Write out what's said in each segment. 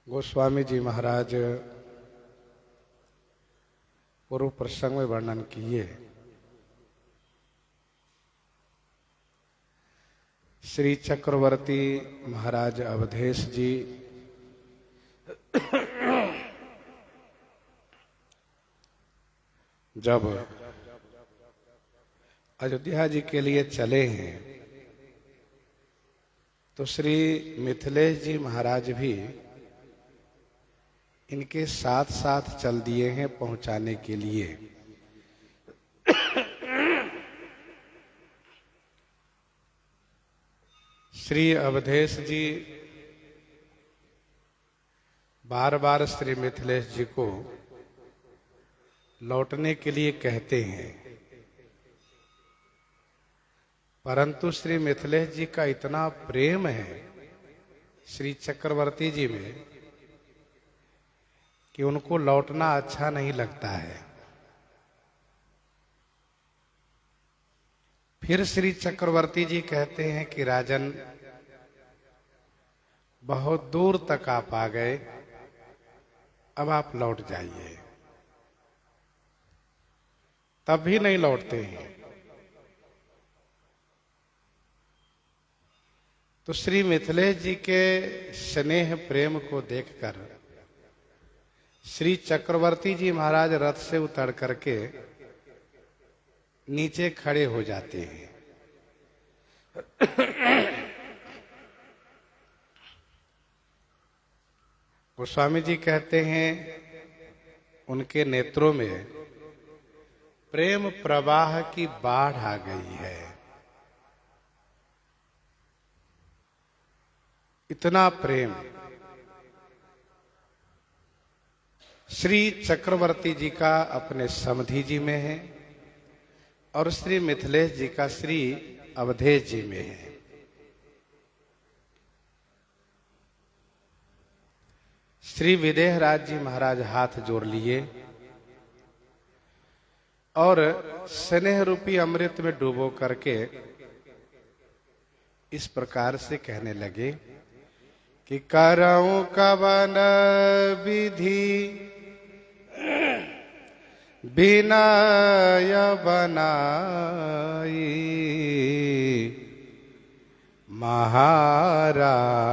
गोस्वामी जी महाराज पूर्व प्रसंग में वर्णन किए। श्री चक्रवर्ती महाराज अवधेश जी जब अयोध्या जी के लिए चले हैं तो श्री मिथिलेश जी महाराज भी इनके साथ साथ चल दिए हैं पहुंचाने के लिए। श्री अवधेश जी बार बार श्री मिथिलेश जी को लौटने के लिए कहते हैं, परंतु श्री मिथिलेश जी का इतना प्रेम है श्री चक्रवर्ती जी में कि उनको लौटना अच्छा नहीं लगता है। फिर श्री चक्रवर्ती जी कहते हैं कि राजन, बहुत दूर तक आप आ गए, अब आप लौट जाइए। तब भी नहीं लौटते हैं। तो श्री मिथिलेश जी के स्नेह प्रेम को देखकर श्री चक्रवर्ती जी महाराज रथ से उतर करके नीचे खड़े हो जाते हैं। गोस्वामी जी कहते हैं उनके नेत्रों में प्रेम प्रवाह की बाढ़ आ गई है। इतना प्रेम श्री चक्रवर्ती जी का अपने समधी जी में है और श्री मिथिलेश जी का श्री अवधेश जी में है। श्री विदेहराज जी महाराज हाथ जोड़ लिए और स्नेह रूपी अमृत में डूबो करके इस प्रकार से कहने लगे कि करऊं कवन विधि विनय बनाई, महाराज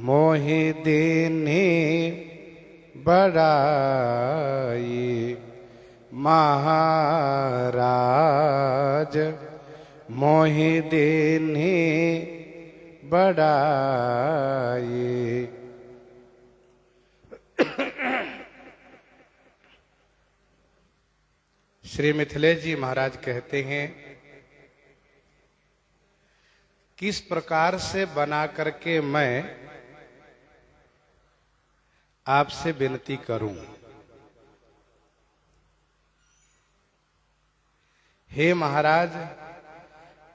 मोहि दीन्ही बड़ाई, महाराज मोहि दीन्ही बड़ाई। श्री मिथिलेश जी महाराज कहते हैं, किस प्रकार से बना करके मैं आपसे विनती करूं। हे महाराज,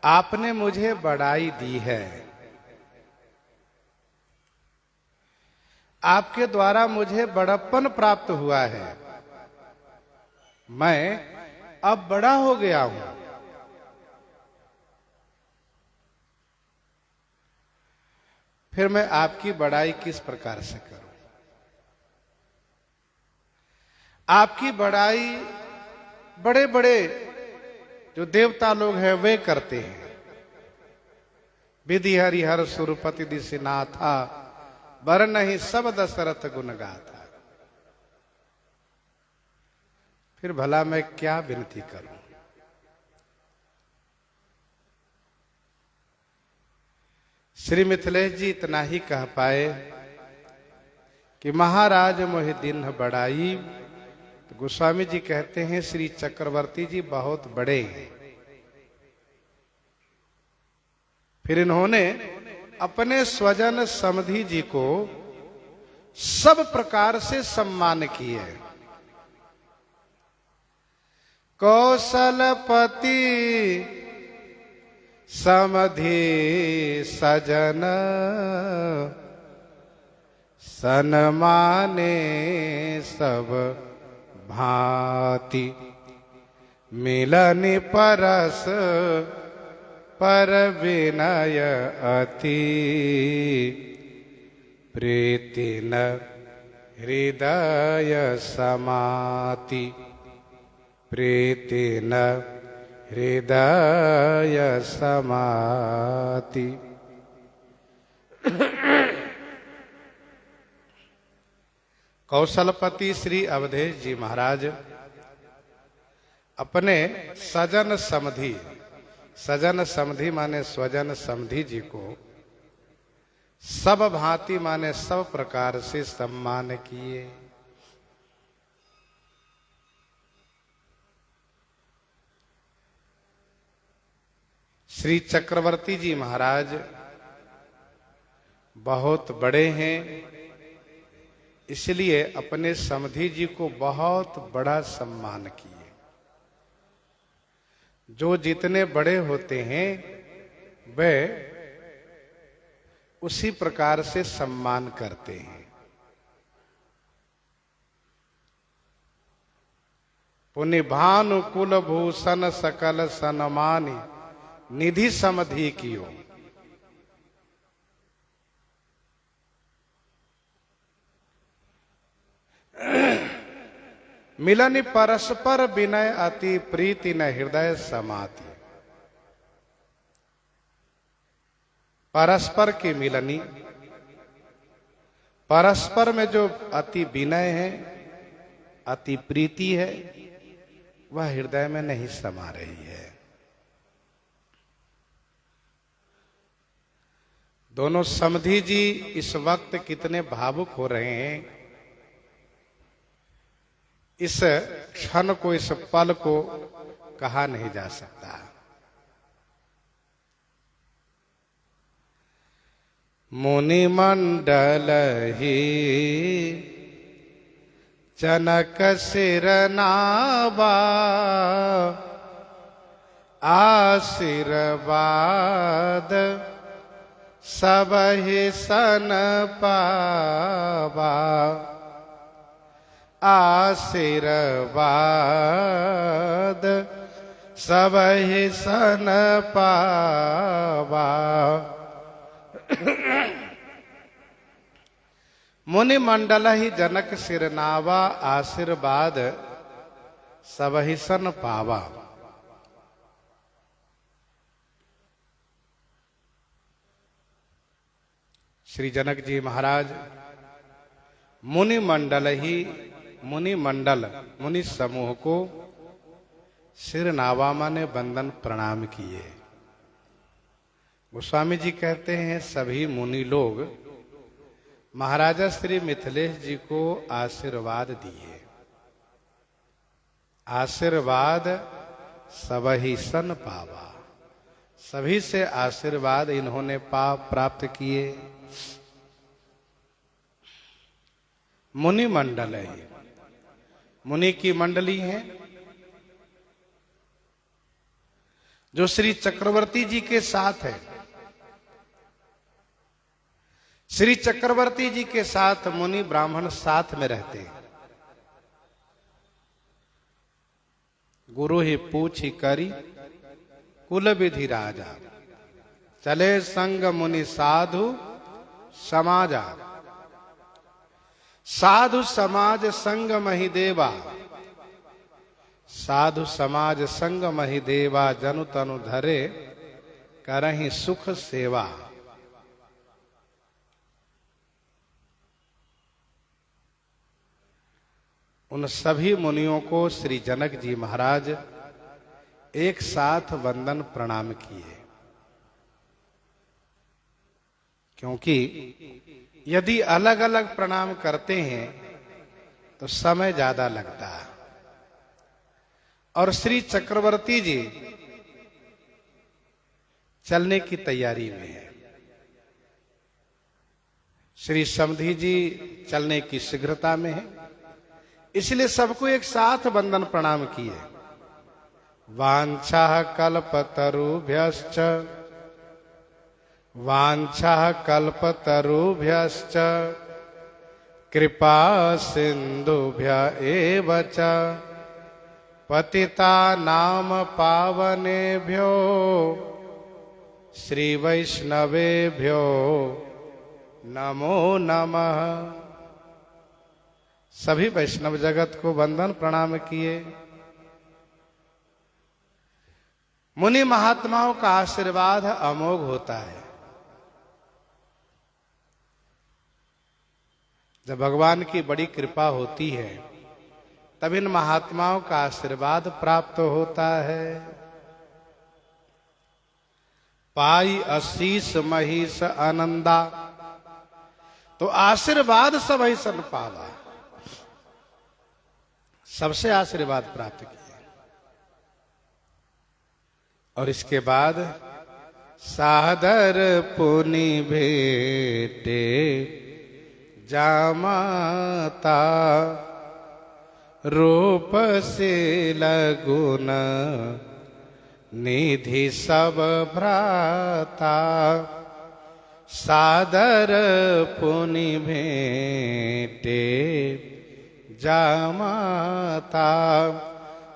आपने मुझे बड़ाई दी है, आपके द्वारा मुझे बड़प्पन प्राप्त हुआ है, मैं अब बड़ा हो गया हूं। फिर मैं आपकी बड़ाई किस प्रकार से करूं। आपकी बड़ाई बड़े बड़े जो देवता लोग हैं वे करते हैं। विधि हरिहर सुरपति दिशनाथा, बरनहि सब दशरथ गुण गाथा। फिर भला मैं क्या विनती करूं। श्री मिथिलेश जी इतना ही कह पाए कि महाराज मोहि दीन्ह बड़ाई। तो गोस्वामी जी कहते हैं श्री चक्रवर्ती जी बहुत बड़े हैं। फिर इन्होंने अपने स्वजन समधी जी को सब प्रकार से सम्मान किए। कौशलपति समधि सजन सनमाने सब भांति, मिलन परस पर विनय अति, प्रीति न हृदय समाति, प्रीति न हृदय समाति। कौशलपति श्री अवधेश जी महाराज अपने सजन समधि माने स्वजन समधि जी को सब भांति माने सब प्रकार से सम्मान किए। श्री चक्रवर्ती जी महाराज बहुत बड़े हैं, इसलिए अपने समधि जी को बहुत बड़ा सम्मान किए। जो जितने बड़े होते हैं वे उसी प्रकार से सम्मान करते हैं। पुनि भानु कुल भूषण सकल सन्मानी, निधि समधि कियो। मिलन परस्पर विनय अति, प्रीति न हृदय समाति। परस्पर की मिलनी, परस्पर में जो अति विनय है, अति प्रीति है, वह हृदय में नहीं समा रही है। दोनों समधि जी इस वक्त कितने भावुक हो रहे हैं, इस क्षण को, इस पल को कहा नहीं जा सकता। मुनि मंडल ही जनक सिर नावा, आशीर्वाद सब ही सन पावा, आशीर्वाद सब ही सन पावा। मुनि मंडल ही जनक सिरनावा, आशीर्वाद सब ही सन पावा। श्री जनक जी महाराज मुनि मंडल ही, मुनि मंडल मुनि समूह को सिरनावा माने वंदन प्रणाम किए। गोस्वामी जी कहते हैं सभी मुनि लोग महाराजा श्री मिथिलेश जी को आशीर्वाद दिए। आशीर्वाद सबहि सन पावा, सभी से आशीर्वाद इन्होंने प्राप्त किए। मुनि मंडल है, मुनि की मंडली है जो श्री चक्रवर्ती जी के साथ है। श्री चक्रवर्ती जी के साथ मुनि ब्राह्मण साथ में रहते हैं। गुरु ही पूछी करी कुल विधि राजा, चले संग मुनि साधु समाजा। साधु समाज संग महि देवा, साधु समाज संग महि देवा, जनु तनु धरे करहि सुख सेवा। उन सभी मुनियों को श्री जनक जी महाराज एक साथ वंदन प्रणाम किए, क्योंकि यदि अलग अलग प्रणाम करते हैं तो समय ज्यादा लगता है। और श्री चक्रवर्ती जी चलने की तैयारी में है, श्री समधि जी चलने की शीघ्रता में है, इसलिए सबको एक साथ वंदन प्रणाम किए। वांछा कल्पतरुभ्यश्च, वांछा कल्पतरुभ्यश्च कृपा सिंधुभ्य एव च पतितानां पावनेभ्यो श्री वैष्णवेभ्यो नमो नमः। सभी वैष्णव जगत को वंदन प्रणाम किए। मुनि महात्माओं का आशीर्वाद अमोघ होता है। जब भगवान की बड़ी कृपा होती है तब इन महात्माओं का आशीर्वाद प्राप्त होता है। पाई आशीष महिष आनंदा, तो आशीर्वाद सब ऐसन पावा, सबसे आशीर्वाद प्राप्त किया। और इसके बाद सादर पुनि भेटे जामाता, रूप शील गुण निधि सब भ्राता। सादर पुनि भेटे जामाता,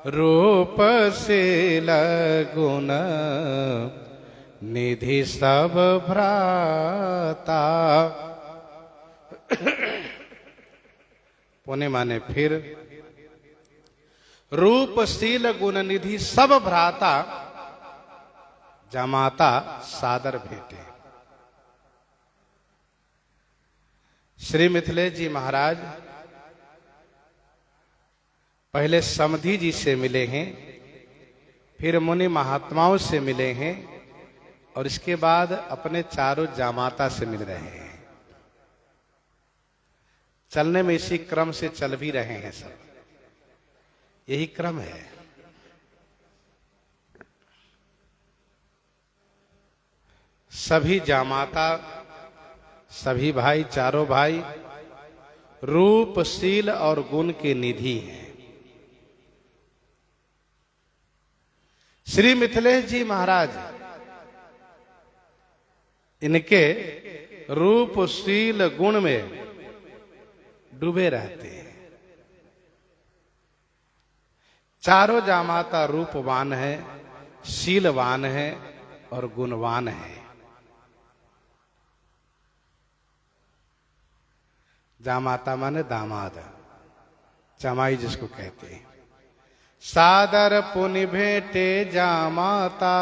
रूप शील गुण निधि सब भ्राता। पुण्य माने फिर, रूप शील गुण निधि सब भ्राता, जामाता सादर भेटे। श्री मिथिलेश जी महाराज पहले समधी जी से मिले हैं, फिर मुनि महात्माओं से मिले हैं, और इसके बाद अपने चारों जामाता से मिल रहे हैं। चलने में इसी क्रम से चल भी रहे हैं सब, यही क्रम है। सभी जामाता, सभी भाई, चारों भाई रूप शील और गुण के निधि हैं। श्री मिथिलेश जी महाराज इनके रूप शील गुण में डूबे रहते हैं। चारों जामाता रूपवान है, शीलवान है और गुणवान है। जामाता माने दामाद, जमाई जिसको कहते हैं। सादर पुनि भेटे जामाता,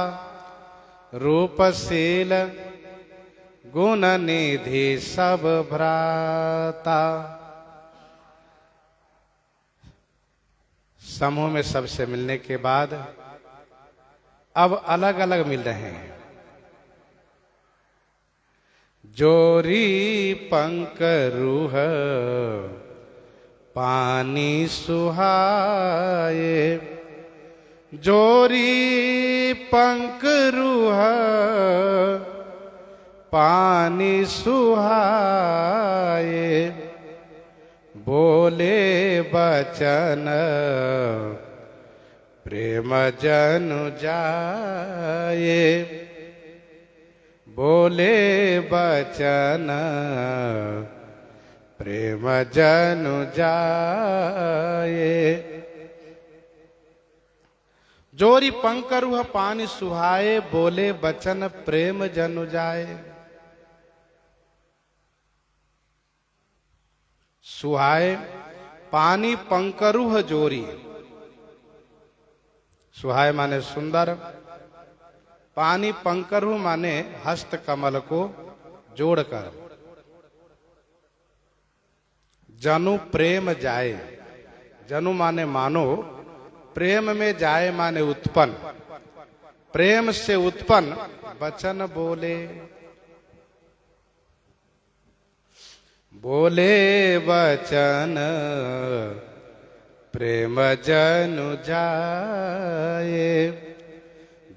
रूप शील गुण निधि सब भ्राता। समूह में सबसे मिलने के बाद अब अलग अलग मिल रहे हैं। जोरी पंक रूह पानी सुहाए, जोरी पंक रूह पानी सुहाए। बोले बचन प्रेम जनु जाए, बोले बचन प्रेम जनु जाए। जोरी पंकरुह पानी सुहाए, बोले बचन प्रेम जनु जाए। सुहाए पानी पंकरुह जोरी, सुहाए माने सुंदर, पानी पंकरुह माने हस्त कमल को जोड़कर। जनु प्रेम जाए, जनु माने मानो, प्रेम में जाए माने उत्पन्न, प्रेम से उत्पन्न वचन बोले। बोले वचन प्रेम जनु जाए,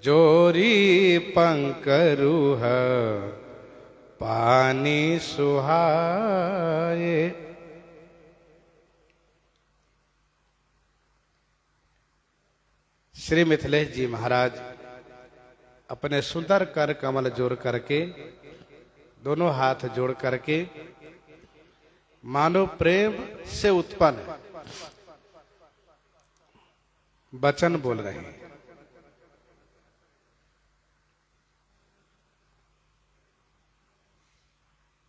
जोरी पंकरुह पानी सुहाए। श्री मिथिलेश जी महाराज अपने सुंदर कर कमल जोड़ करके, दोनों हाथ जोड़ करके मानो प्रेम से उत्पन्न वचन बोल रहे हैं।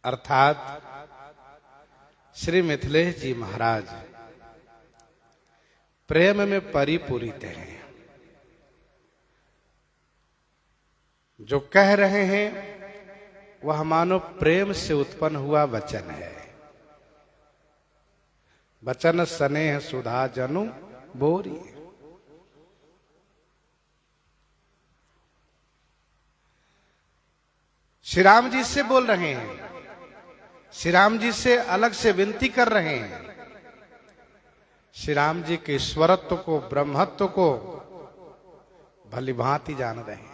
अर्थात श्री मिथिलेश जी महाराज प्रेम में परिपूरित हैं। जो कह रहे हैं वह मानो प्रेम से उत्पन्न हुआ वचन है। वचन स्नेह सुधा जनु बोरी। श्री राम जी से बोल रहे हैं, श्री राम जी से अलग से विनती कर रहे हैं। श्री राम जी के ईश्वरत्व को, ब्रह्मत्व को भली भांति जान रहे हैं।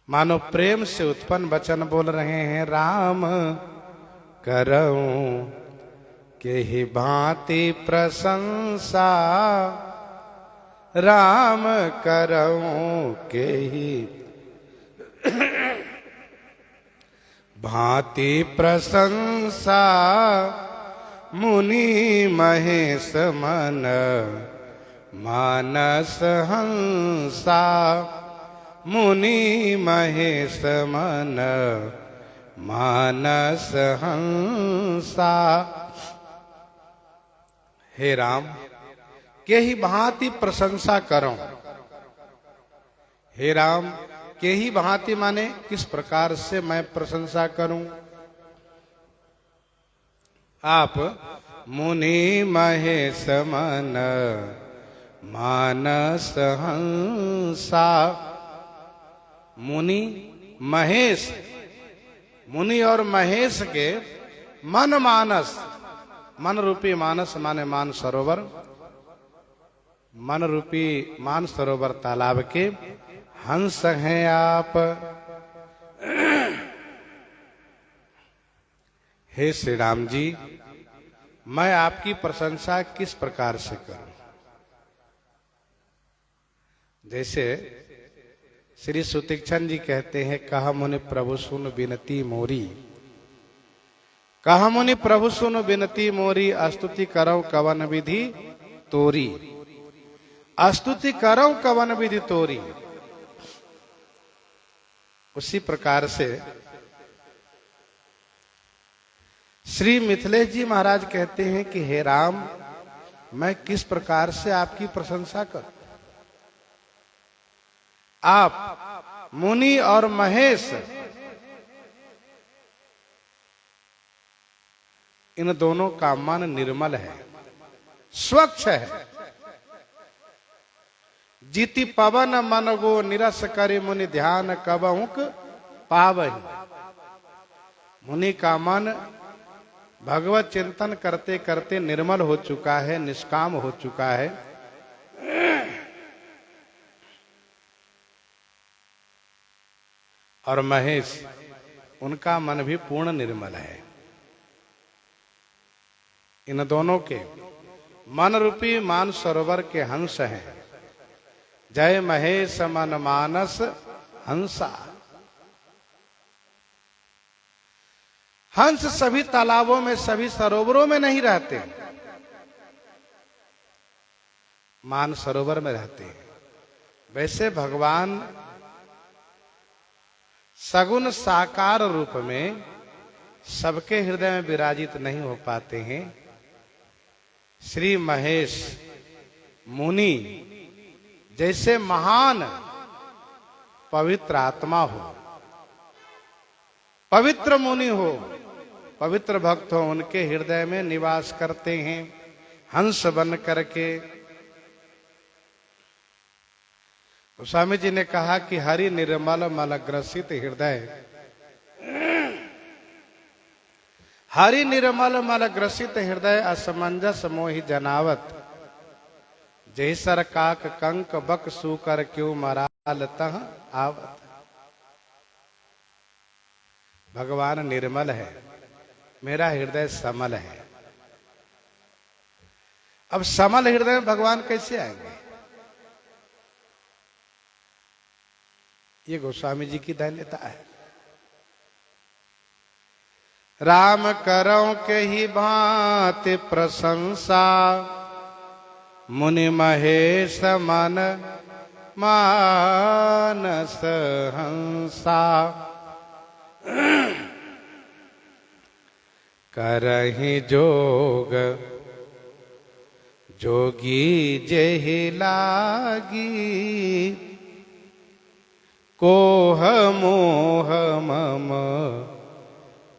मानो प्रेम से उत्पन्न वचन बोल रहे हैं। राम करऊं के ही भांति प्रशंसा, राम करऊं के ही भांति प्रशंसा, मुनि महेश मन मानस हंसा, मुनि महेश मन मानस हंसा। हे राम के ही भांति प्रशंसा करो। हे राम के ही भांति माने किस प्रकार से मैं प्रशंसा करूं। आप मुनि महेश मन मानस हंसा। मुनि महेश, मुनि और महेश के मन मानस, मन रूपी मानस माने मान सरोवर, मन रूपी मान सरोवर तालाब के हंस हैं आप। हे श्री राम जी, मैं आपकी प्रशंसा किस प्रकार से करूं। जैसे श्री सुतीक्षण जी कहते हैं, कहा मुनि प्रभु सुन बिनती मोरी, कहा मुनि प्रभु सुन बिनती मोरी, स्तुति करौ कवन विधि तोरी, स्तुति करौ कवन विधि तोरी। उसी प्रकार से श्री मिथिलेश जी महाराज कहते हैं कि हे राम, मैं किस प्रकार से आपकी प्रशंसा करूं। आप मुनि और महेश, इन दोनों का मन निर्मल है, स्वच्छ है। जीति पवन मन गो निरस करे, मुनि ध्यान कबहुक पावहि। मुनि का मन भगवत चिंतन करते करते निर्मल हो चुका है, निष्काम हो चुका है। और महेश, उनका मन भी पूर्ण निर्मल है। इन दोनों के मन रूपी मान सरोवर के हंस हैं। जय महेश मन मानस हंसा। हंस सभी तालाबों में, सभी सरोवरों में नहीं रहते, मान सरोवर में रहते हैं। वैसे भगवान सगुण साकार रूप में सबके हृदय में विराजित नहीं हो पाते हैं। श्री महेश मुनि जैसे महान पवित्र आत्मा हो, पवित्र मुनि हो, पवित्र भक्त हो, उनके हृदय में निवास करते हैं हंस बन करके। स्वामी जी ने कहा कि हरि निर्मल मल ग्रसित हृदय, हरि निर्मल मल ग्रसित हृदय, असमंजस मोहि जनावत, जैसर काक कंक बक सूकर क्यों मराल तह आवत। भगवान निर्मल है, मेरा हृदय समल है। अब समल हृदय में भगवान कैसे आएंगे? ये गोस्वामी जी की धन्यता है। राम करौ के ही भांति प्रशंसा, मुनि महेश मन मानस हंसा। करहि जोग जोगी जेहि लागी, कोह मोह मम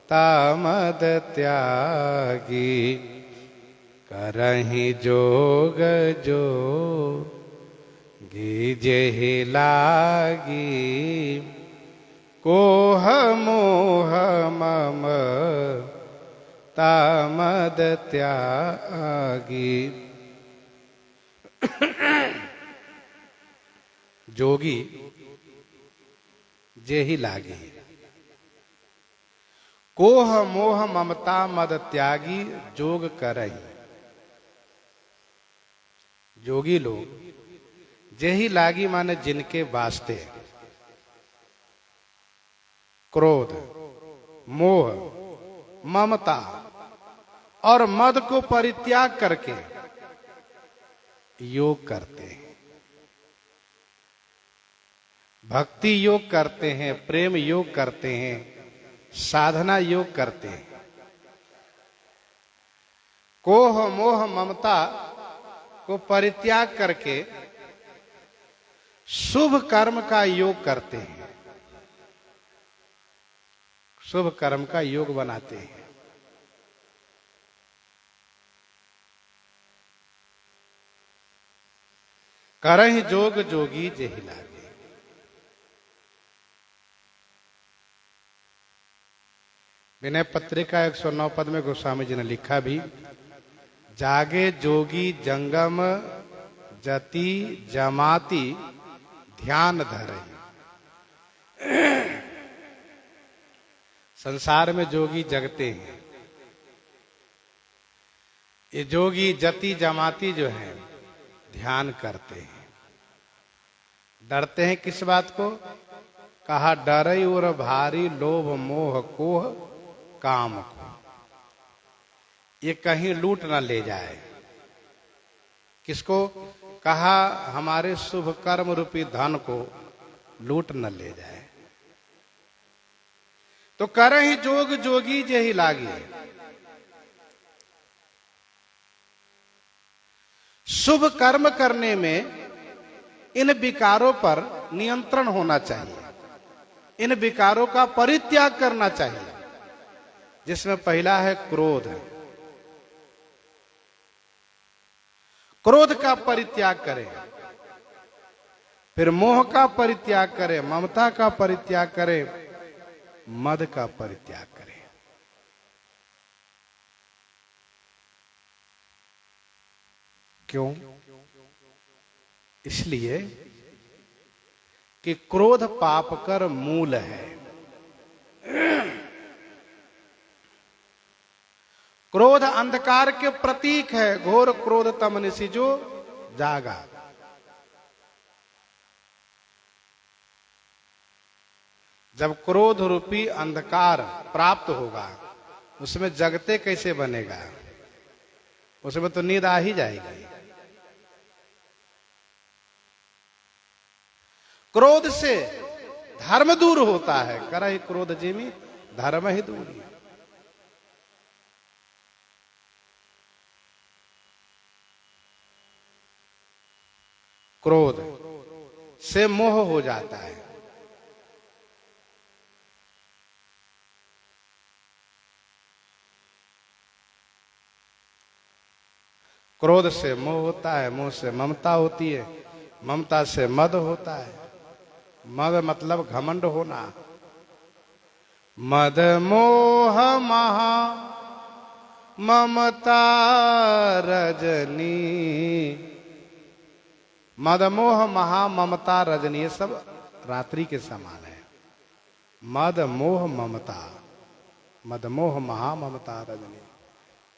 तामद त्यागी। करहि जोग जोगी जेहि लागी, कोह मोह मम तामद त्यागी। जोगी जेहि लागी, कोह मोह ममता मद त्यागी। जोग करहि, जोगी लोग जेहि लागी माने जिनके वास्ते क्रोध, मोह, ममता और मद को परित्याग करके योग करते हैं, भक्ति योग करते हैं, प्रेम योग करते हैं, साधना योग करते हैं। कोह मोह ममता को परित्याग करके शुभ कर्म का योग करते हैं, शुभ कर्म का योग बनाते हैं। करहि जोग जोगी जेहि लागी। विनय पत्रिका 109 पद में गोस्वामी जी ने लिखा भी, जागे जोगी जंगम जति जमाती ध्यान धरहि। संसार में जोगी जगते हैं, ये जोगी जति जमाती जो है ध्यान करते हैं। डरते हैं किस बात को? कहा डरई और भारी लोभ मोह कोह काम को, ये कहीं लूट ना ले जाए। किसको? कहा हमारे शुभ कर्म रूपी धन को लूट न ले जाए। तो करहि जोग जोगी जेहि लागी। शुभ कर्म करने में इन विकारों पर नियंत्रण होना चाहिए, इन विकारों का परित्याग करना चाहिए, जिसमें पहला है क्रोध। क्रोध का परित्याग करें, फिर मोह का परित्याग करें, ममता का परित्याग करें, मद का परित्याग करें। क्यों? इसलिए कि क्रोध पाप कर मूल है। क्रोध अंधकार के प्रतीक है, घोर क्रोध तम निशि जो जागा। जब क्रोध रूपी अंधकार प्राप्त होगा, उसमें जगते कैसे बनेगा? उसमें तो नींद आ ही जाएगी। क्रोध से धर्म दूर होता है, करहि क्रोध जिमि धर्म ही दूरी। क्रोध से मोह हो जाता है। क्रोध से मोह होता है, मोह से ममता होती है, ममता से मद होता है। मद मतलब घमंड होना। मद मोह महा ममता रजनी। मद मोह महा ममता रजनी, ये सब रात्रि के समान है। मद मोह ममता, मद मोह महा ममता रजनी,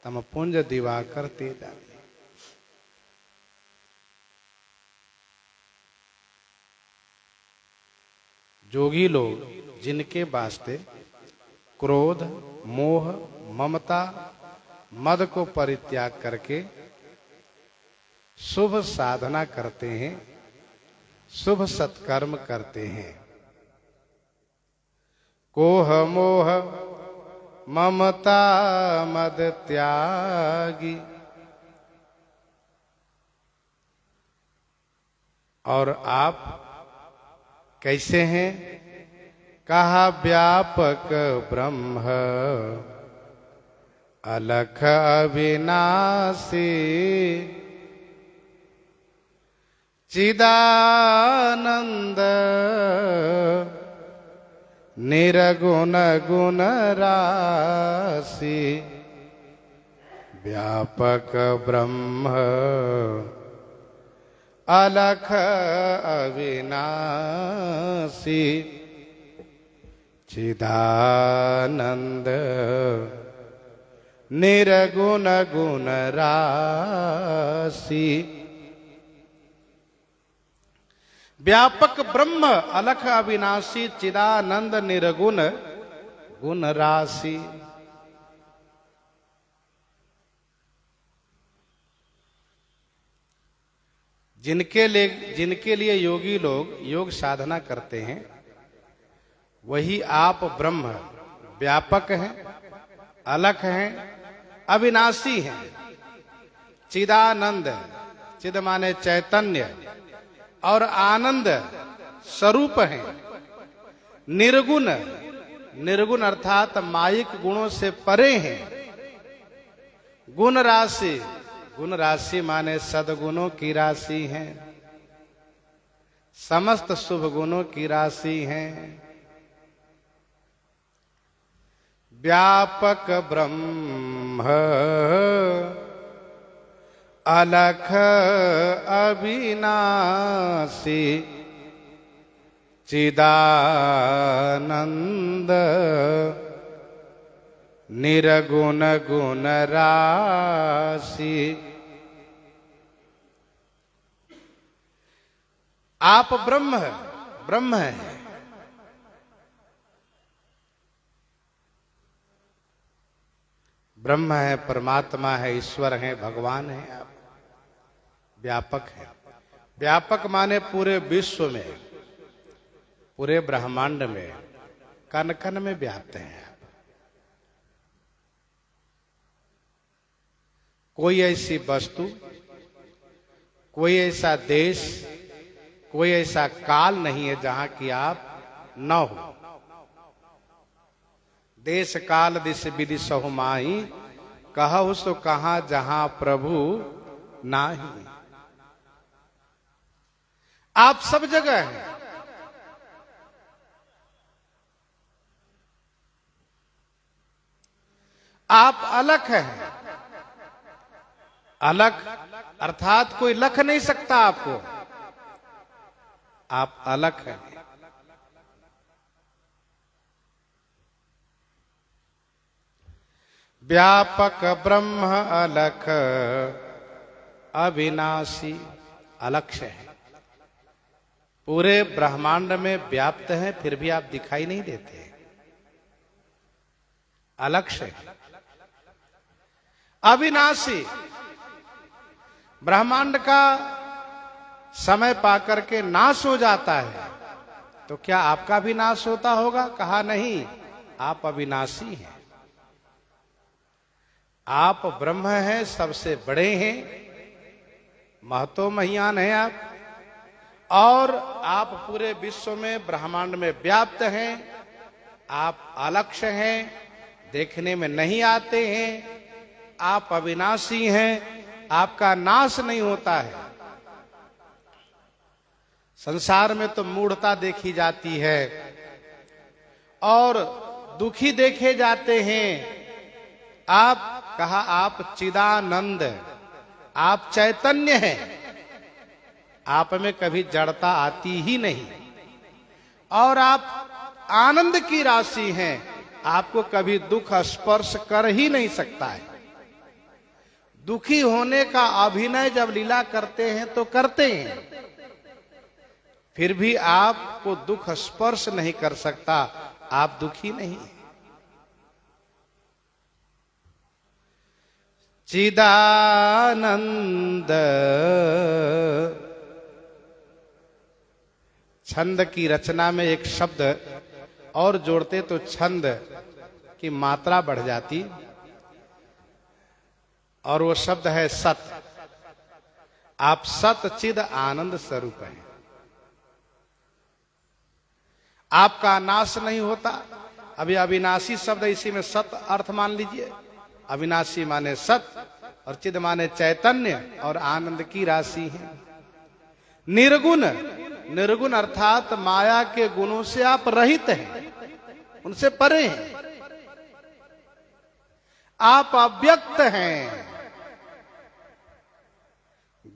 तम पुंज दिवाकर तेजानी। जोगी लोग जिनके वास्ते क्रोध, मोह, ममता, मद को परित्याग करके शुभ साधना करते हैं, शुभ सत्कर्म करते हैं। कोह मोह ममता मद त्यागी। और आप कैसे हैं? कहा व्यापक ब्रह्म अलख अविनाशी चिदानंद निरगुण गुण राशि। व्यापक ब्रह्म अलख अविनाशी चिदानंद निरगुण गुण राशि। व्यापक ब्रह्म अलख अविनाशी चिदानंद निर्गुण गुण राशि। जिनके लिए योगी लोग योग साधना करते हैं, वही आप ब्रह्म व्यापक हैं, अलख हैं, अविनाशी हैं, चिदानंद, चिद माने चैतन्य, और आनंद स्वरूप हैं। निर्गुण, निर्गुण अर्थात मायिक गुणों से परे हैं। गुण राशि, गुण राशि माने सद्गुणों की राशि हैं, समस्त शुभ गुणों की राशि हैं। व्यापक ब्रह्म अलख अविनाशी चिदानंद निरगुण गुण राशि। आप ब्रह्म है, ब्रह्म है। ब्रह्म है, परमात्मा है, ईश्वर है, भगवान है। आप व्यापक है। व्यापक माने पूरे विश्व में, पूरे ब्रह्मांड में, कण कण में व्याप्त हैं आप। कोई ऐसी वस्तु, कोई ऐसा देश, कोई ऐसा काल नहीं है जहां कि आप न हो। देश काल दिश विधि सहु माही, कहु सो कहां जहां प्रभु नाही। आप सब जगह हैं। आप अलख हैं। अलख अर्थात कोई लख नहीं सकता आपको। आप अलख हैं। व्यापक ब्रह्म अलख अविनाशी। अलक्ष्य है, पूरे ब्रह्मांड में व्याप्त हैं, फिर भी आप दिखाई नहीं देते। अलक्ष्य है। अविनाशी, ब्रह्मांड का समय पाकर के नाश हो जाता है, तो क्या आपका भी नाश होता होगा? कहा नहीं, आप अविनाशी हैं। आप ब्रह्म हैं, सबसे बड़े हैं, महतो महियान हैं आप, और आप पूरे विश्व में ब्रह्मांड में व्याप्त हैं। आप अलक्ष्य हैं, देखने में नहीं आते हैं। आप अविनाशी हैं, आपका नाश नहीं होता है। संसार में तो मूढ़ता देखी जाती है और दुखी देखे जाते हैं। आप कहा आप चिदानंद, आप चैतन्य हैं। आप में कभी जड़ता आती ही नहीं, और आप आनंद की राशि हैं। आपको कभी दुख स्पर्श कर ही नहीं सकता है। दुखी होने का अभिनय जब लीला करते हैं तो करते हैं, फिर भी आपको दुख स्पर्श नहीं कर सकता। आप दुखी नहीं। चिदानंद। छंद की रचना में एक शब्द और जोड़ते तो छंद की मात्रा बढ़ जाती, और वो शब्द है सत। आप सत चिद आनंद स्वरूप हैं। आपका नाश नहीं होता। अभी अविनाशी शब्द इसी में सत अर्थ मान लीजिए। अविनाशी माने सत और चिद माने चैतन्य और आनंद की राशि है। निर्गुण, निर्गुण अर्थात माया के गुणों से आप रहित हैं, उनसे परे हैं। आप अव्यक्त हैं।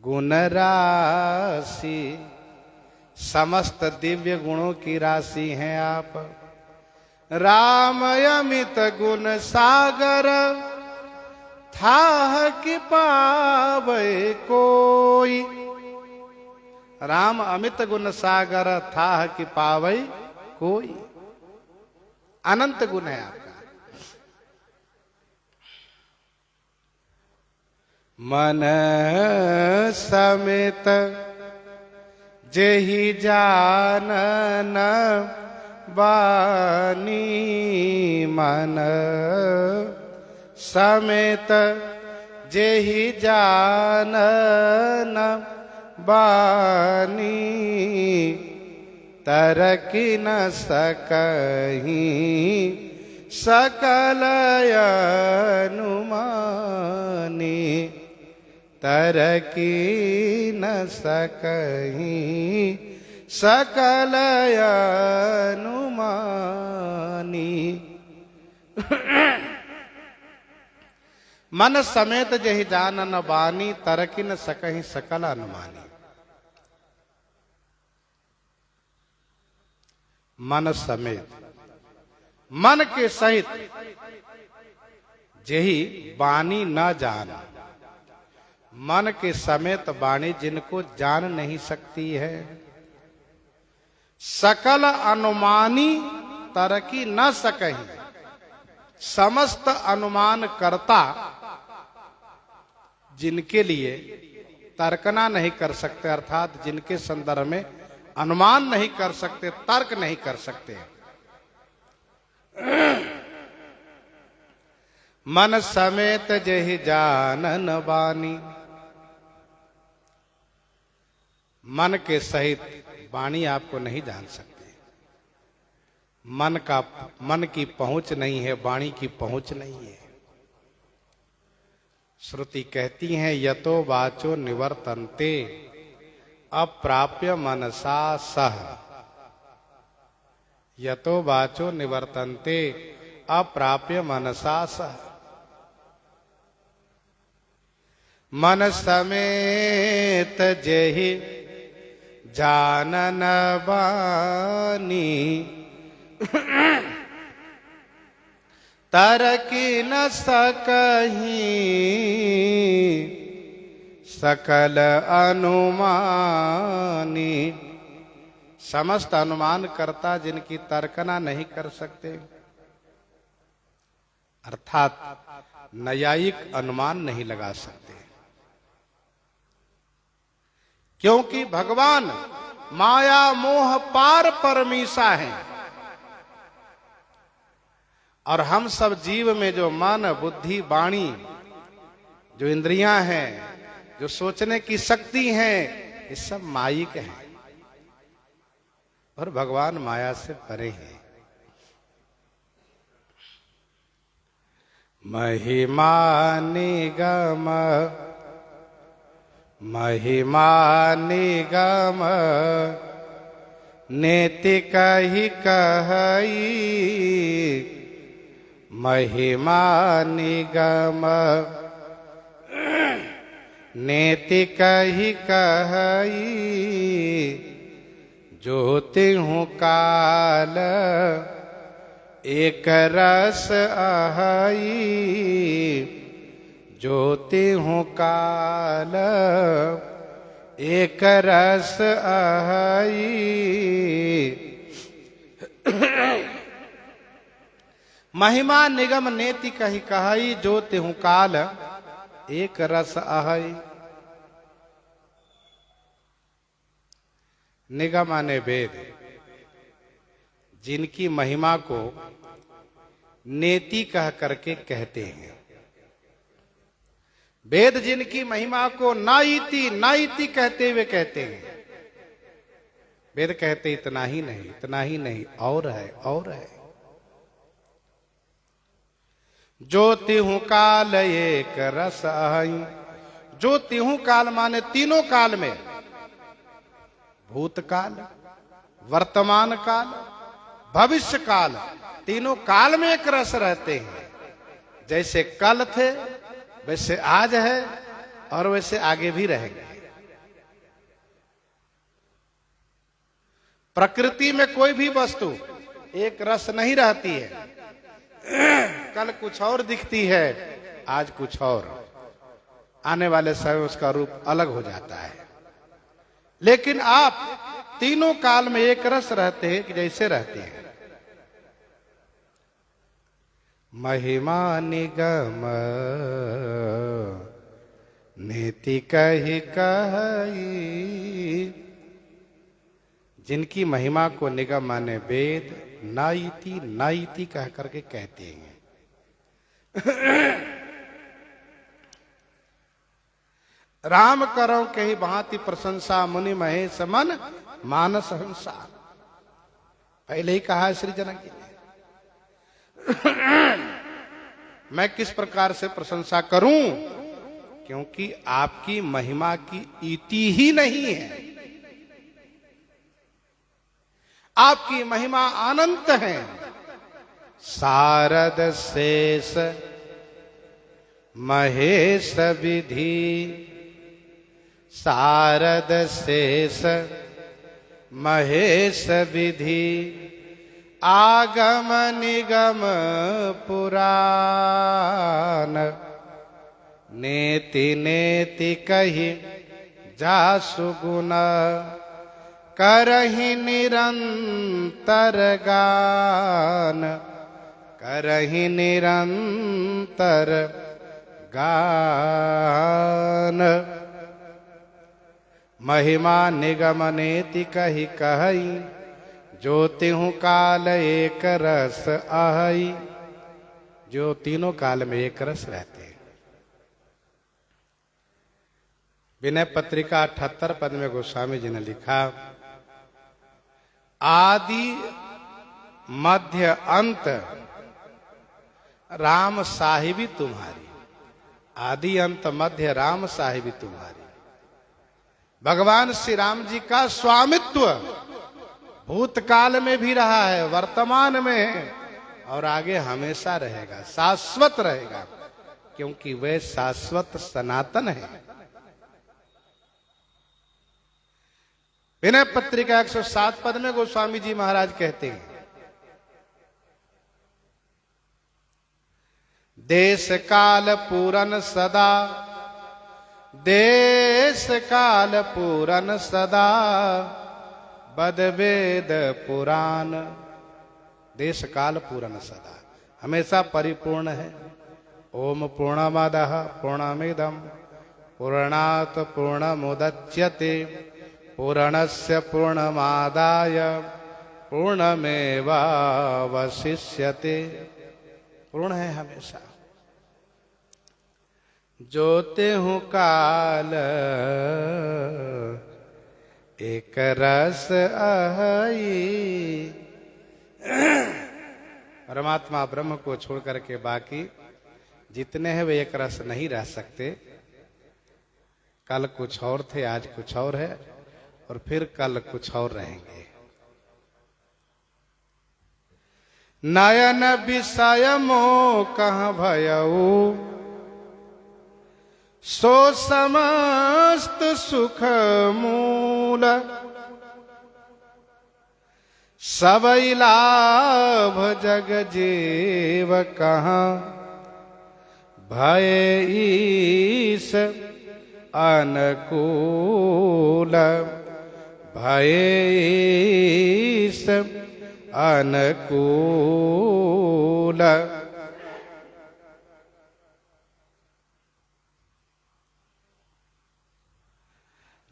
गुण राशि, समस्त दिव्य गुणों की राशि हैं आप। राम अमित गुण सागर, थाह कि पावे कोई। राम अमित गुण सागर, थाह कि पावे कोई। अनंत गुण है आपका। मन समेत जेहि जानन बानी। मन समेत जेहि जानन बानी। तरकी न सकहीं सकल अनुमानी। तरकी न सकहीं सकल अनुमानी। मन समेत जहि जानन बानी। तरकी न सकहीं सकल अनुमानी। मन समेत, मन के सहित जेहि बानी न जान। मन के समेत वाणी जिनको जान नहीं सकती है। सकल अनुमानी तरकी न सकहीं। समस्त अनुमान करता जिनके लिए तर्कना नहीं कर सकते, अर्थात जिनके संदर्भ में अनुमान नहीं कर सकते, तर्क नहीं कर सकते। मन समेत जेहि जानन बानी। मन के सहित वाणी आपको नहीं जान सकती। मन की पहुंच नहीं है, वाणी की पहुंच नहीं है। श्रुति कहती है यतो वाचो निवर्तन्ते अप्राप्य मनसा सह। यतो वाचो निवर्तन्ते अप्राप्य मनसा सह। मन समेत जेहि जानन बानी। तरकी न सकहीं सकल अनुमानी। समस्त अनुमान करता जिनकी तर्कना नहीं कर सकते, अर्थात न्यायिक अनुमान नहीं लगा सकते। क्योंकि भगवान माया मोह पार परमीसा हैं। और हम सब जीव में जो मन बुद्धि वाणी, जो इंद्रियां हैं, जो सोचने की शक्ति है, ये सब मायिक हैं। और भगवान माया से परे हैं। महिमा निगम, महिमा निगम नेति कहि कहई। महिमा निगम नेति कहि कहई। ज्योति हूँ काल एक रस अहई। ज्योति हूँ काल एक रस अहई। महिमा निगम नेति कहि कहई। ज्योति हूँ काल एक रस आहई। निगम माने वेद, जिनकी महिमा को नेति कह करके कहते हैं। वेद जिनकी महिमा को नाइति नाइति कहते हुए कहते हैं। वेद कहते इतना ही नहीं, इतना ही नहीं, और है, और है। जो तिहु काल एक रस आहई। जो तिहु काल माने तीनों काल में, भूतकाल, वर्तमान काल, भविष्य काल, तीनों काल में एक रस रहते हैं। जैसे कल थे वैसे आज है और वैसे आगे भी रहेंगे। प्रकृति में कोई भी वस्तु एक रस नहीं रहती है। कल कुछ और दिखती है, आज कुछ और, आने वाले समय उसका रूप अलग हो जाता है। लेकिन आप तीनों काल में एक रस रहते हैं कि जैसे रहते हैं। महिमा निगम नीति कही कही। जिनकी महिमा को निगम माने वेद नाइति नाइति कह करके कहते हैं। राम करो कही भांति प्रशंसा, मुनि महेश मन मानस हंसा। पहले ही कहा है श्री जनक जी ने। मैं किस प्रकार से प्रशंसा करूं, क्योंकि आपकी महिमा की इति ही नहीं है। आपकी महिमा अनंत है। शारद शेष महेश विधि। शारद शेष महेश विधि। आगम निगम पुराण। नेति नेति कही जासु गुण। करहि निरंतर गान। करहि निरंतर गान। महिमा निगम नेति कही कहई। जो तिहु काल एक रस आहई। जो तीनों काल में एक रस रहते हैं। विनय पत्रिका 78 पद में गोस्वामी जी ने लिखा, आदि मध्य अंत राम साहिबी तुम्हारी। आदि अंत मध्य राम साहिबी तुम्हारी। भगवान श्री राम जी का स्वामित्व भूतकाल में भी रहा है, वर्तमान में है और आगे हमेशा रहेगा, शाश्वत रहेगा, क्योंकि वे शाश्वत सनातन है। विनय पत्रिका 107 पद में गोस्वामी जी महाराज कहते हैं, देश काल पूरन सदा। देश काल पूरन सदा। बद वेद पुराण। देश काल पूरन सदा, हमेशा परिपूर्ण है। ओम पूर्णमदः पूर्णमिदं पूर्णात् पूर्णमुदच्यते पूर्णस्य पूर्णमादाय पूर्णमेवावशिष्यते। पूर्ण है हमेशा। जो तिहु काल एक रस आहई। परमात्मा ब्रह्म को छोड़ करके बाकी जितने हैं वे एक रस नहीं रह सकते। कल कुछ और थे, आज कुछ और है और फिर कल कुछ और रहेंगे। नयन विषय मोह कह भयऊ। सो समस्त सुख मूल। सबई लाभ जग जीव कहाँ। भय ईश अनुकूल। भय ईश अनुकूल।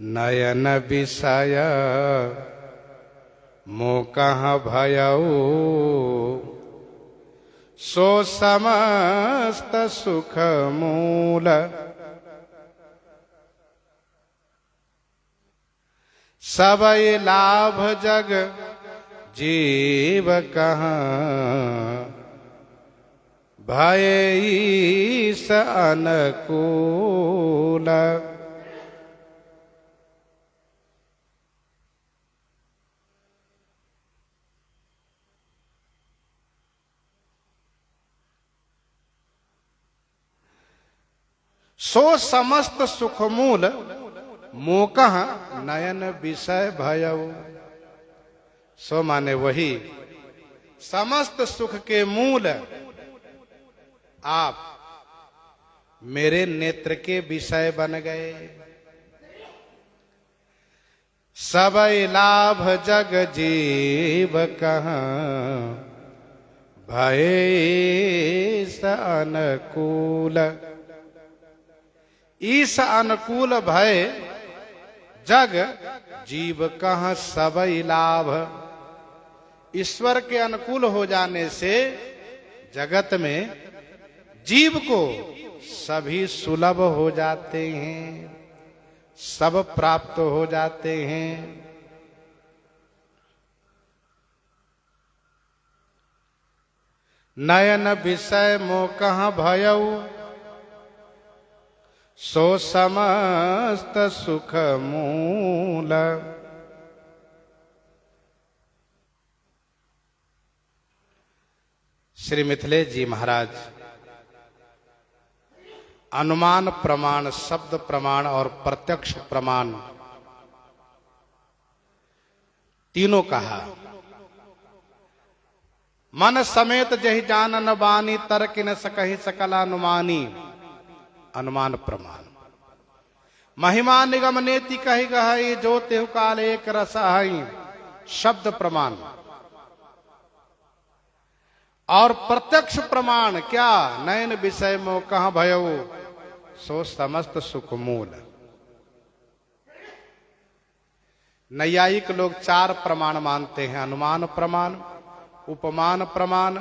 नयन विषय मोकह भयऊ सो समस्त सुख मूल। सबई लाभ जग जीव कहाँ भय ईस अनुकूल। सो समस्त सुख मूल मोकह नयन विषय भयऊ। सो माने वही समस्त सुख के मूल आप मेरे नेत्र के विषय बन गए। सबई लाभ जग जीव कहाँ भय ईस अनुकूल। ईस अनुकूल भय जग जीव कहाँ सबई लाभ। ईश्वर के अनुकूल हो जाने से जगत में जीव को सभी सुलभ हो जाते हैं, सब प्राप्त हो जाते हैं। नयन विषय मोकह भयऊ सो समस्त सुख मूल। श्री मिथिलेश जी महाराज अनुमान प्रमाण, शब्द प्रमाण और प्रत्यक्ष प्रमाण तीनों कहा। मन समेत जहि जानन बानी तर्क न सकहि सकलानुमानी। अनुमान प्रमाण। महिमा निगम नेति कहि गहई जो तेहु काल एक रस हई। शब्द प्रमाण। और प्रत्यक्ष प्रमाण क्या? नयन विषय मोह कहाँ भयऊ सो समस्त सुख मूल। नैयायिक लोग चार प्रमाण मानते हैं, अनुमान प्रमाण, उपमान प्रमाण,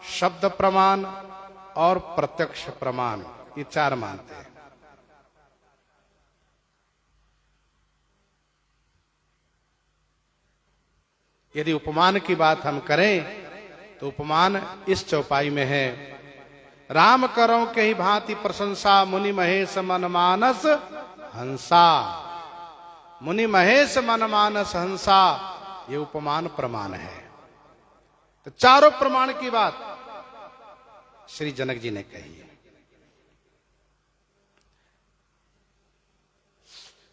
शब्द प्रमाण और प्रत्यक्ष प्रमाण। ये चार मानते हैं। यदि उपमान की बात हम करें तो उपमान इस चौपाई में है। राम करो के ही भांति प्रशंसा मुनि महेश मन मानस हंसा। मुनि महेश मन मानस हंसा ये उपमान प्रमाण है। तो चारों प्रमाण की बात श्री जनक जी ने कही है।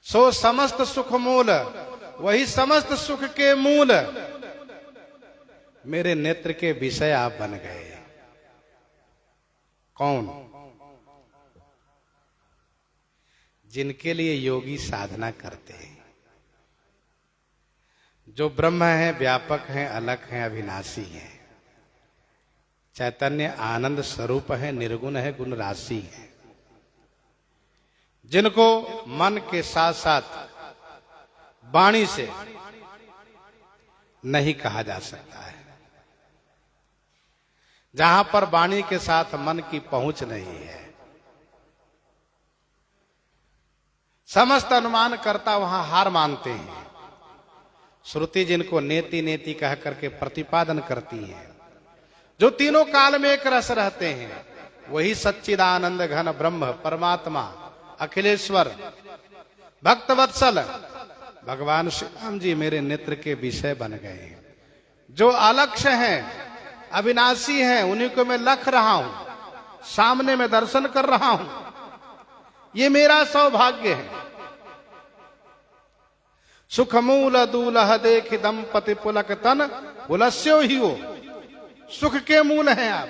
सो समस्त सुख मूल, वही समस्त सुख के मूल मेरे नेत्र के विषय आप बन गए। कौन? जिनके लिए योगी साधना करते हैं, जो ब्रह्म है, व्यापक हैं, अलग हैं, अविनाशी हैं, चैतन्य आनंद स्वरूप है, निर्गुण है, गुण राशि है, जिनको मन के साथ साथ वाणी से नहीं कहा जा सकता है। जहां पर वाणी के साथ मन की पहुंच नहीं है, समस्त अनुमान करता वहां हार मानते हैं। श्रुति जिनको नेति नेति कह करके प्रतिपादन करती है, जो तीनों काल में एक रस रहते हैं, वही सच्चिदानंद घन ब्रह्म परमात्मा अखिलेश्वर भक्तवत्सल भगवान श्री राम जी मेरे नेत्र के विषय बन गए हैं। जो अलक्ष्य हैं, अविनाशी हैं, उन्हीं को मैं लख रहा हूं, सामने में दर्शन कर रहा हूं। ये मेरा सौभाग्य है। सुख मूल दूल्ह देख दंपति पुलक तन पुलस्यो ही हो। सुख के मूल हैं आप।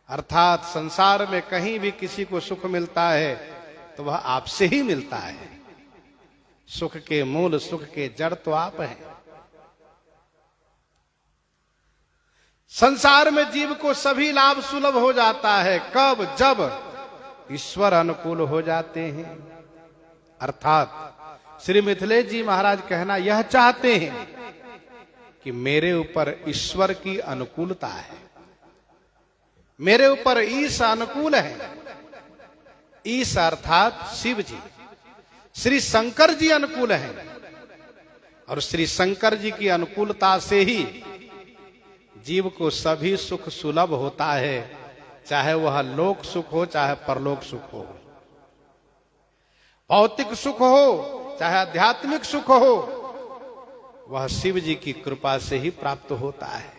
अर्थात संसार में कहीं भी किसी को सुख मिलता है तो वह आपसे ही मिलता है। सुख के मूल, सुख के जड़ तो आप हैं। संसार में जीव को सभी लाभ सुलभ हो जाता है। कब? जब ईश्वर अनुकूल हो जाते हैं। अर्थात श्री मिथिलेश जी महाराज कहना यह चाहते हैं कि मेरे ऊपर ईश्वर की अनुकूलता है, मेरे ऊपर ईश अनुकूल है। ईश अर्थात शिव जी, श्री शंकर जी अनुकूल हैं, और श्री शंकर जी की अनुकूलता से ही जीव को सभी सुख सुलभ होता है, चाहे वह लोक सुख हो चाहे परलोक सुख हो, भौतिक सुख हो चाहे आध्यात्मिक सुख हो, वह शिव जी की कृपा से ही प्राप्त होता है।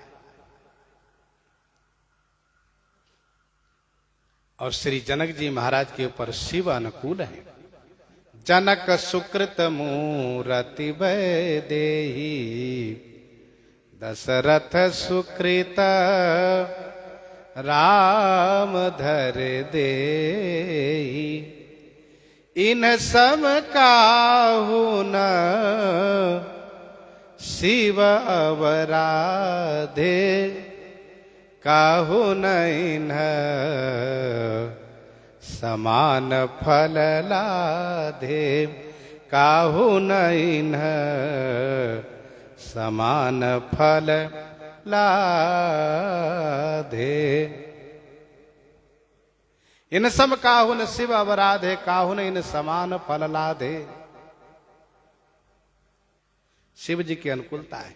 और श्री जनक जी महाराज के ऊपर शिव अनुकूल है। जनक सुकृत मूरति देहि, दशरथ सुकृत राम धर देहि, इन सम काहू न शिव अवराधे, काहू न इन्ह समान फल लाधे, काहू न इन्ह समान फल लाधे। इन सम काहू न शिव अवराधे, काहू न इन समान फल लाधे। शिव जी की अनुकूलता है,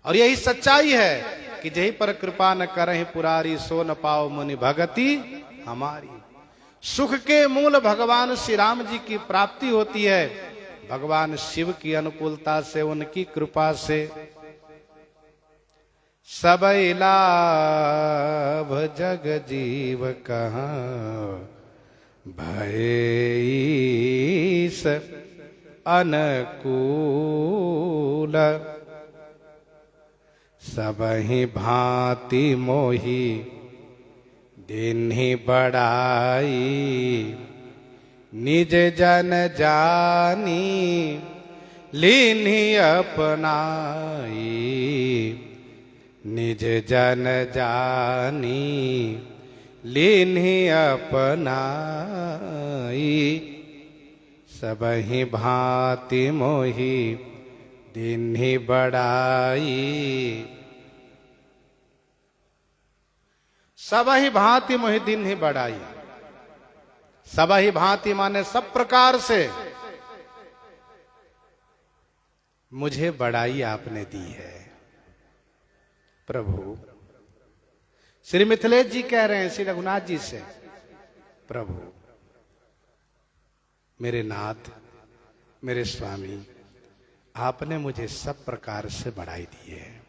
और यही सच्चाई है कि जही पर कृपा न करहि पुरारी, सो न पाओ मुनि भगति हमारी। सुख के मूल भगवान श्री राम जी की प्राप्ति होती है भगवान शिव की अनुकूलता से, उनकी कृपा से। सबई लाभ जग जीव कहाँ, भयईस अनुकूल, सबहि भांति मोहि दीन्हि बड़ाई, निज जन जानी लीन्हि अपनाई, निज जन जानी लीन्हि अपनाई, सबहि भांति मोहि दीन्हि बड़ाई। सबहि भांति मोहि दीन्हि बड़ाई। सबहि भांति माने सब प्रकार से मुझे बड़ाई आपने दी है प्रभु। श्री मिथिलेश जी कह रहे हैं श्री रघुनाथ जी से, प्रभु मेरे नाथ, मेरे स्वामी, आपने मुझे सब प्रकार से बढ़ाई दी है।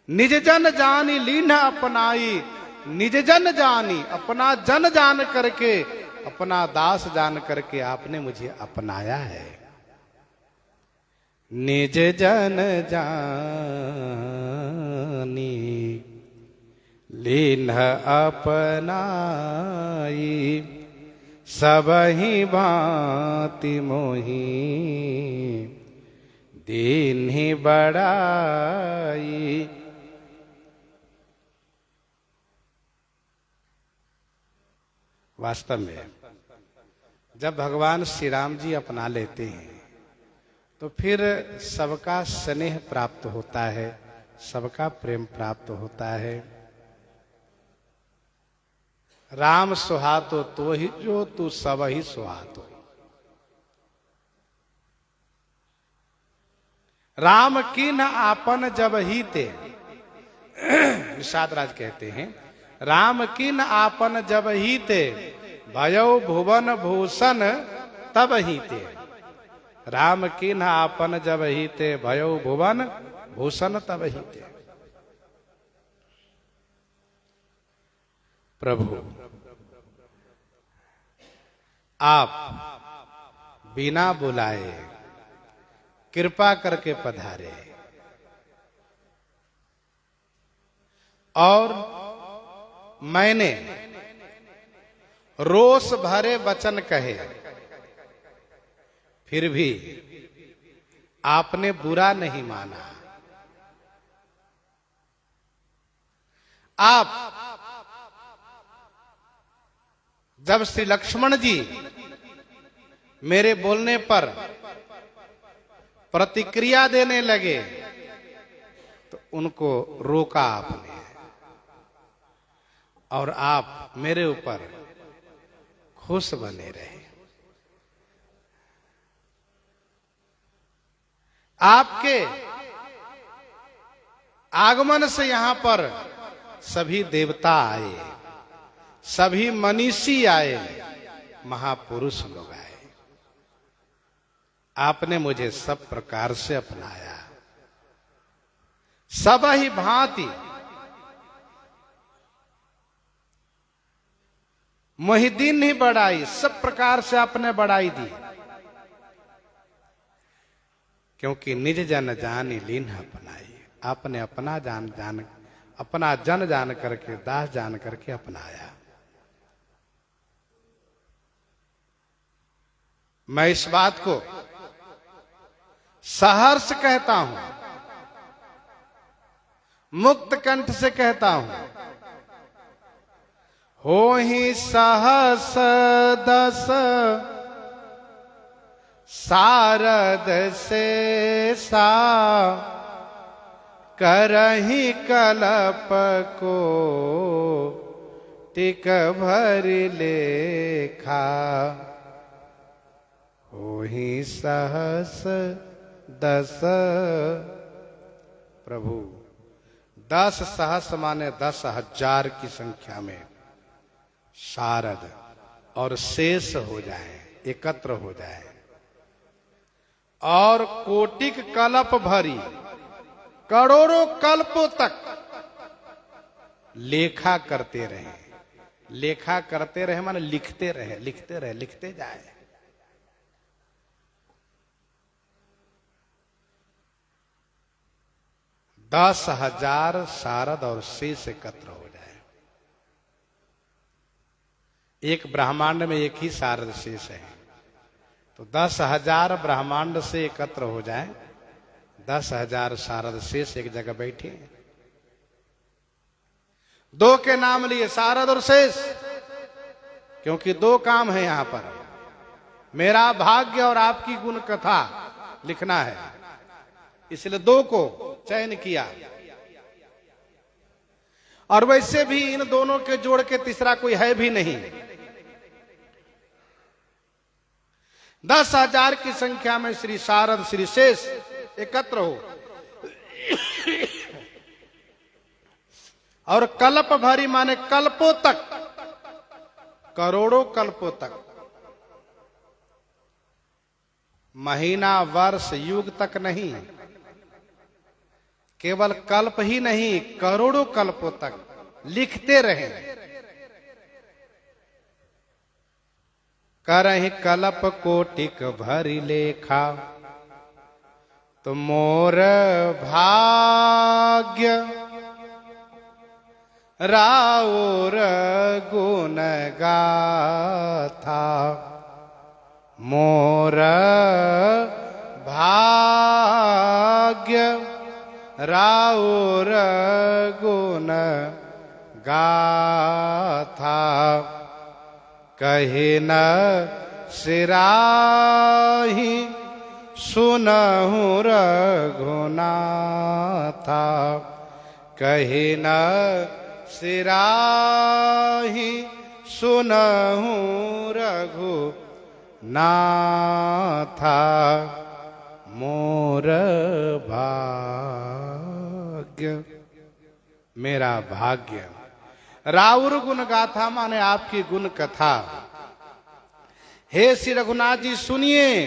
निज जन जानी लीन अपनाई, निज जन जानी, अपना जन जान करके, अपना दास जान करके आपने मुझे अपनाया है। निज जन जानी लीन अपनाई, सबहि भांति मोहि दीन्हि बड़ाई। वास्तव में जब भगवान श्री राम जी अपना लेते हैं तो फिर सबका स्नेह प्राप्त होता है, सबका प्रेम प्राप्त होता है। राम सुहातो तो ही जो तू सब ही सुहातो। राम कीन्ह आपन जब ही ते, निषाद राज कहते हैं, राम कीन्ह आपन जब ही ते, भयो भुवन भूषण तब ही ते। राम कीन्ह आपन जब ही ते, भयो भुवन भूषण तब ही ते। प्रभु आप बिना बुलाए कृपा करके पधारे और मैंने रोष भरे वचन कहे, फिर भी आपने बुरा नहीं माना। आप जब श्री लक्ष्मण जी मेरे बोलने पर प्रतिक्रिया देने लगे तो उनको रोका आपने, और आप मेरे ऊपर खुश बने रहे। आपके आगमन से यहां पर सभी देवता आए, सभी मनीषी आए, महापुरुष लोग आए। आपने मुझे सब प्रकार से अपनाया, सब ही भांति मोहिदीन ही बढ़ाई, सब प्रकार से आपने बढ़ाई दी। क्योंकि निज जन जानी लीन अपनाई, आपने अपना अपना जन जान करके, दास जान करके अपनाया। मैं इस बात को सहर्ष कहता हूं, मुक्त कंठ से कहता हूं। हो ही सहस दस सारद से सा, करही कलप को टिक भर लेखा। हो ही सहस दस, प्रभु 10 सहस माने 10,000 की संख्या में शारद और शेष हो जाए, एकत्र हो जाए, और कोटिक कल्प भरी, करोड़ों कल्पों तक लेखा करते रहे। लेखा करते रहे माने लिखते रहे, लिखते रहे, लिखते जाए। दस 10,000 शारद और शेष एकत्र हो जाए। एक ब्रह्मांड में एक ही शारद शेष है, तो 10,000 ब्रह्मांड से एकत्र हो जाए, 10,000 शारद शेष एक जगह बैठे। 2 के नाम लिए, शारद और शेष, क्योंकि 2 काम है यहां पर। मेरा भाग्य और आपकी गुण कथा लिखना है, इसलिए 2 को चयन किया। और वैसे भी इन दोनों के जोड़ के तीसरा कोई है भी नहीं। 10,000 की संख्या में श्री शारद श्री शेष एकत्र हो, और कल्प भरी माने कल्पों तक, करोड़ों कल्पों तक, महीना वर्ष युग तक नहीं, केवल कल्प ही नहीं, करोड़ों कल्पों तक लिखते रहे। करहि कल्प कोटिक भरी लेखा, तो मोर भाग्य राउर गुण गाथा। मोर भाग्य राउर गुण गाथा। कहे न सिराही सुनहु रघुनाथा। कहे न सिराही सुनहु रघुनाथा। मोर भाग्य, मेरा भाग्य, राउर गुण गाथा माने आपकी गुण कथा। हे श्री रघुनाथ जी सुनिए,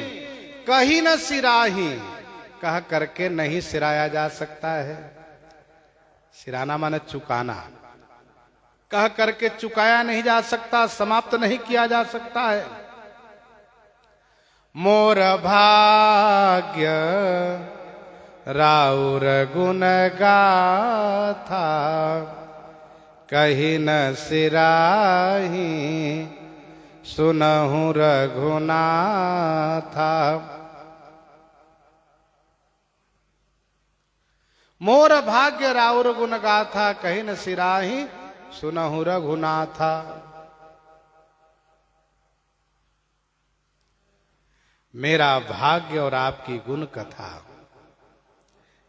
कहीं न सिराही, कह करके नहीं सिराया जा सकता है। सिराना माने चुकाना, कह करके चुकाया नहीं जा सकता, समाप्त नहीं किया जा सकता है। मोर भाग्य राउर गुण गाथा। कहीं न सिराही सुनहु रघुनाथा। मोर भाग्य राउर गुण गाथा। कहीं न सिराही सुनहु रघुनाथा। मेरा भाग्य और आपकी गुण कथा।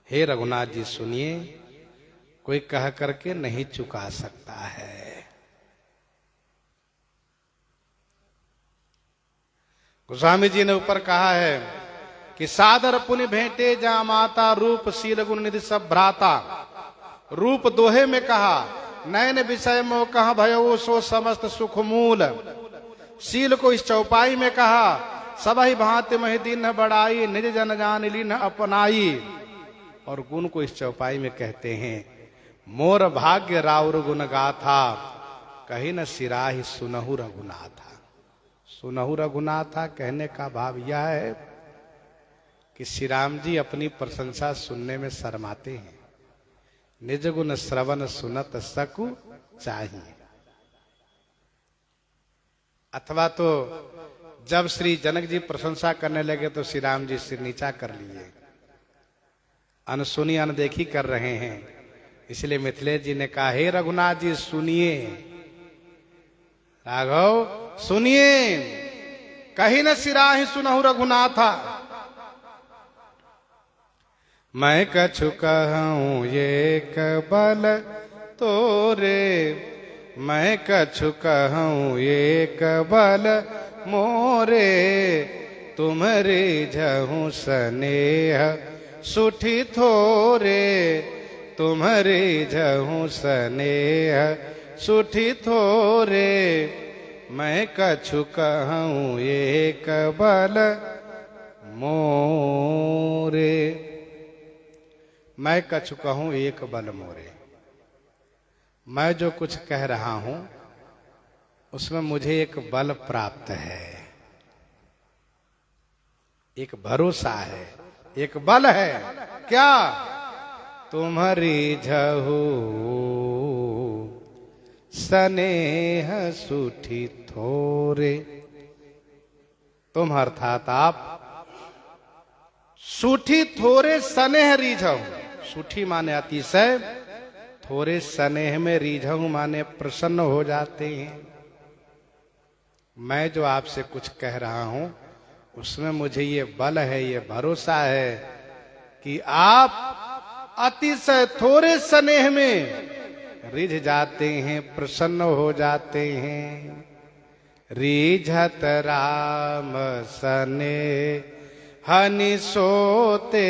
हे रघुनाथ जी सुनिए, कोई कह करके नहीं चुका सकता है। गोस्वामी जी ने ऊपर कहा है कि सादर पुनि भेंटे जा माता, रूप शील गुण निधि सब भ्राता। रूप दोहे में कहा, नयन विषय मोह कहा भयो सो समस्त सुख मूल। शील को इस चौपाई में कहा, सबहि भांति महि दीन्ह बड़ाई, निज जन जान लीन्ह अपनाई। और गुण को इस चौपाई में कहते हैं, मोर भाग्य राउर गुण गाथा, कही न सिराहि सुनहु रघुनाथा। सुनहु रघुनाथा कहने का भाव यह है कि श्री राम जी अपनी प्रशंसा सुनने में शर्माते हैं। निज गुण श्रवण सुनत सकु चाहिए। अथवा तो जब श्री जनक जी प्रशंसा करने लगे तो श्री राम जी सिर नीचा कर लिए, अनसुनी अनदेखी कर रहे हैं। इसलिए मिथिलेश जी ने कहा, हे रघुनाथ जी सुनिए, राघव सुनिए, कहीं न सिराहि सुनहु रघुनाथा। मैं कछु कहूं एक बल तोरे, मैं कछु कहूं एक बल मोरे। तुमरे जहूं स्नेह सुठी थोरे, तुमरे जहूं स्नेह सुठी थोरे। मैं कछु कहूं एक बल मोरे, मैं कछु कहूं एक बल मोरे। मैं जो कुछ कह रहा हूं उसमें मुझे एक बल प्राप्त है, एक भरोसा है, एक बल है। क्या? तुम्हारी झहू स्नेह सुठी थोरे। तुम अर्थात आप सूठी थोरे स्नेह रीझऊ। सूठी माने अतिशय, थोरे स्नेह में रीझऊ माने प्रसन्न हो जाते हैं। मैं जो आपसे कुछ कह रहा हूं उसमें मुझे ये बल है, ये भरोसा है कि आप अतिशय थोड़े स्नेह में रिझ जाते हैं, प्रसन्न हो जाते हैं। रिझत राम स्नेह हनि सोते,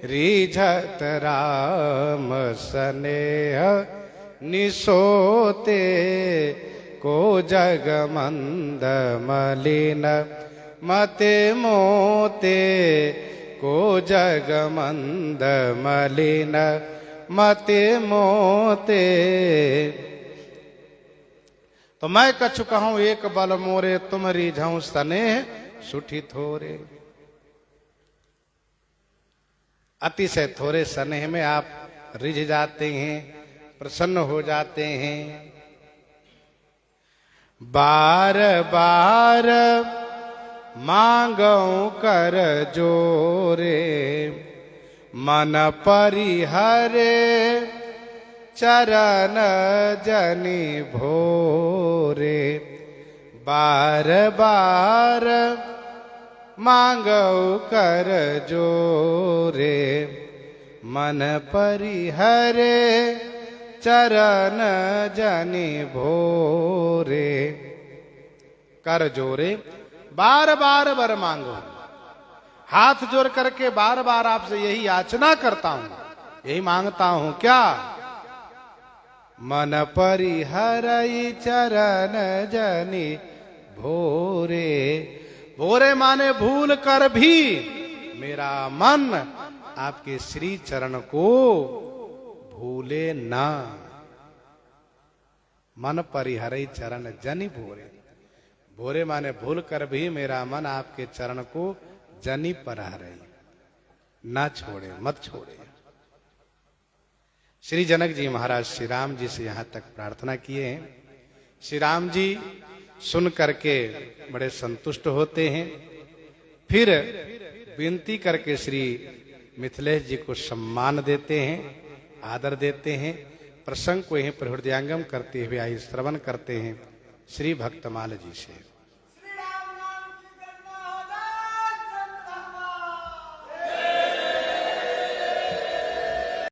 रिझत राम स्नेह निसोते। को जग मंद मलिन मते मोते, को जग मंद मलिन मते मोते। तो मैं कछु कहूं एक बल मोरे, तुम रिझऊ स्नेह सुठी थोरे। अतिशय थोड़े स्नेह में आप रिझ जाते हैं, प्रसन्न हो जाते हैं। बार बार मांगो कर जोरे, मन परिहरे चरण जनि भोरे। बार बार मांगो कर जोरे, मन परिहरे चरण जनि भोरे। कर जोरे, बार बार वर मांगो। हाथ जोड़ करके बार बार आपसे यही याचना करता हूं, यही मांगता हूं। क्या? मन परिहरई चरण जनि भोरे। भोरे माने भूल कर भी मेरा मन आपके श्री चरण को भूले ना। मन परिहरई चरण जनि भोरे। भोरे माने भूल कर भी मेरा मन आपके चरण को जनि परिहरई, ना छोड़े, मत छोड़े। श्री जनक जी महाराज श्री राम जी से यहां तक प्रार्थना किए हैं। श्री राम जी सुन करके बड़े संतुष्ट होते हैं। फिर विनती करके श्री मिथिलेश जी को सम्मान देते हैं, आदर देते हैं। प्रसंग को यहीं पर हृदयांगम करते हुए आइए श्रवण करते हैं श्री भक्तमाल जी से।